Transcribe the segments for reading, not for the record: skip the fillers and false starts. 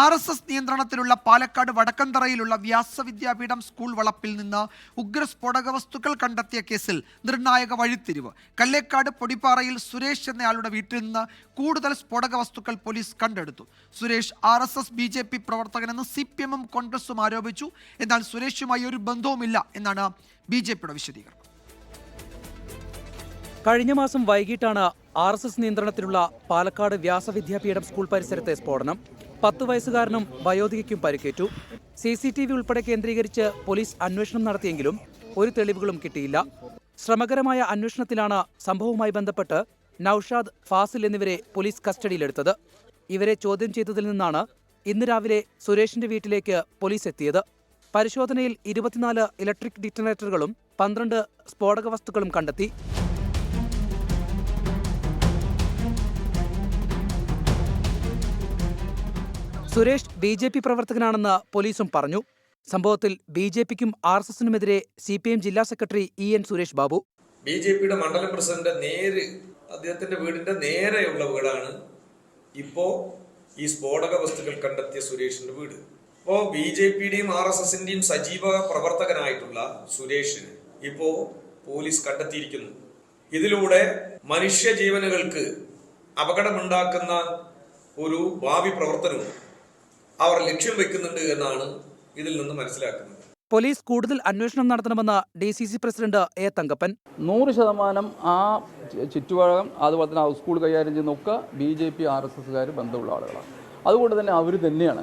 RSS നിയന്ത്രണത്തിലുള്ള Palakkad വടക്കന്തറയിലുള്ള Vyasavidyapeetham school വളപ്പിൽ നിന്ന് ഉഗ്രസ്ഫോടക വസ്തുക്കൾ കണ്ടെത്തിയ കേസിൽ നിർണായക വഴിത്തിരിവ്. കല്ലേക്കാട് പൊടിപ്പാറയിൽ സുരേഷ് എന്നയാളുടെ വീട്ടിൽ നിന്ന് കൂടുതൽ സ്ഫോടക വസ്തുക്കൾ പോലീസ് കണ്ടെടുത്തു. സുരേഷ് RSS BJP പ്രവർത്തകനെന്ന് CPM-ഉം കോൺഗ്രസും ആരോപിച്ചു. എന്നാൽ സുരേഷുമായി ഒരു ബന്ധവുമില്ല എന്നാണ് BJPയുടെ വിശദീകരണം. കഴിഞ്ഞ മാസം വൈകിട്ടാണ് RSS നിയന്ത്രണത്തിലുള്ള പാലക്കാട് വ്യാസവിദ്യാപീഠം സ്കൂൾ പരിസരത്തെ സ്ഫോടനം. 10 വയസ്സുകാരനും വയോധികയ്ക്കും പരിക്കേറ്റു. CCTV ഉൾപ്പെടെ കേന്ദ്രീകരിച്ച് പോലീസ് അന്വേഷണം നടത്തിയെങ്കിലും ഒരു തെളിവുകളും കിട്ടിയില്ല. ശ്രമകരമായ അന്വേഷണത്തിലാണ് സംഭവവുമായി ബന്ധപ്പെട്ട് നൌഷാദ്, ഫാസിൽ എന്നിവരെ പോലീസ് കസ്റ്റഡിയിലെടുത്തത്. ഇവരെ ചോദ്യം ചെയ്തതിൽ നിന്നാണ് ഇന്ന് രാവിലെ സുരേഷിന്റെ വീട്ടിലേക്ക് പോലീസ് എത്തിയത്. പരിശോധനയിൽ 24 ഇലക്ട്രിക് ഡിറ്റനേറ്ററുകളും 12 സ്ഫോടക വസ്തുക്കളും കണ്ടെത്തി. സുരേഷ് BJP പ്രവർത്തകനാണെന്ന് പോലീസും പറഞ്ഞു. സംഭവത്തിൽ BJPക്കും RSSനുമെതിരെ CPM ജില്ലാ സെക്രട്ടറി EN സുരേഷ് ബാബു. BJPയുടെ മണ്ഡലം പ്രസിഡന്റ് അദ്ദേഹത്തിന്റെ വീടിന്റെ നേരെയുള്ള വീടാണ് ഇപ്പോ ഈ സ്ഫോടക വസ്തുക്കൾ കണ്ടെത്തിയ സുരേഷിന്റെ വീട്. ഇപ്പോ BJPയുടെയും RSSന്റെയും സജീവ പ്രവർത്തകനായിട്ടുള്ള സുരേഷിന് ഇപ്പോ പോലീസ് കണ്ടെത്തിയിരിക്കുന്നു. ഇതിലൂടെ മനുഷ്യജീവനുകൾക്ക് അപകടമുണ്ടാക്കുന്ന ഒരു ഭാവി പ്രവർത്തനവും അവർ ലക്ഷ്യം വെക്കുന്നുണ്ട് എന്നാണ് ഇതിൽ നിന്ന് മനസ്സിലാക്കുന്നത്. പോലീസ് കൂടുതൽ അന്വേഷണം നടത്തണമെന്ന് DCC പ്രസിഡന്റ് A തങ്കപ്പൻ. 100% ആ ചുറ്റുപാടും അതുപോലെ തന്നെ സ്കൂൾ കൈകാര്യം ചെയ്യുന്നൊക്കെ BJP RSSകാർ ബന്ധമുള്ള ആളുകളാണ്. അതുകൊണ്ട് തന്നെ അവർ തന്നെയാണ്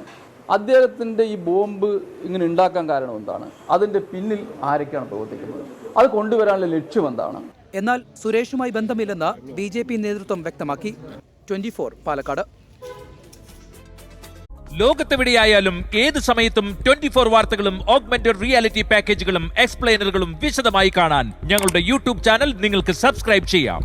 അദ്ദേഹത്തിൻ്റെ ഈ ബോംബ് ഇങ്ങനെ ഉണ്ടാക്കാൻ കാരണം എന്താണ്, അതിൻ്റെ പിന്നിൽ ആരൊക്കെയാണ് പ്രവർത്തിക്കുന്നത്, അത് കൊണ്ടുവരാനുള്ള ലക്ഷ്യം എന്താണ്. എന്നാൽ സുരേഷുമായി ബന്ധമില്ലെന്ന് BJP നേതൃത്വം വ്യക്തമാക്കി. 24 പാലക്കാട്. ലോകത്തെവിടെയായാലും ഏത് സമയത്തും 24 വാർത്തകളും ഓഗ്മെന്റഡ് റിയാലിറ്റി പാക്കേജുകളും എക്സ്പ്ലെയിനറുകളും വിശദമായി കാണാൻ ഞങ്ങളുടെ YouTube ചാനൽ നിങ്ങൾക്ക് സബ്സ്ക്രൈബ് ചെയ്യാം.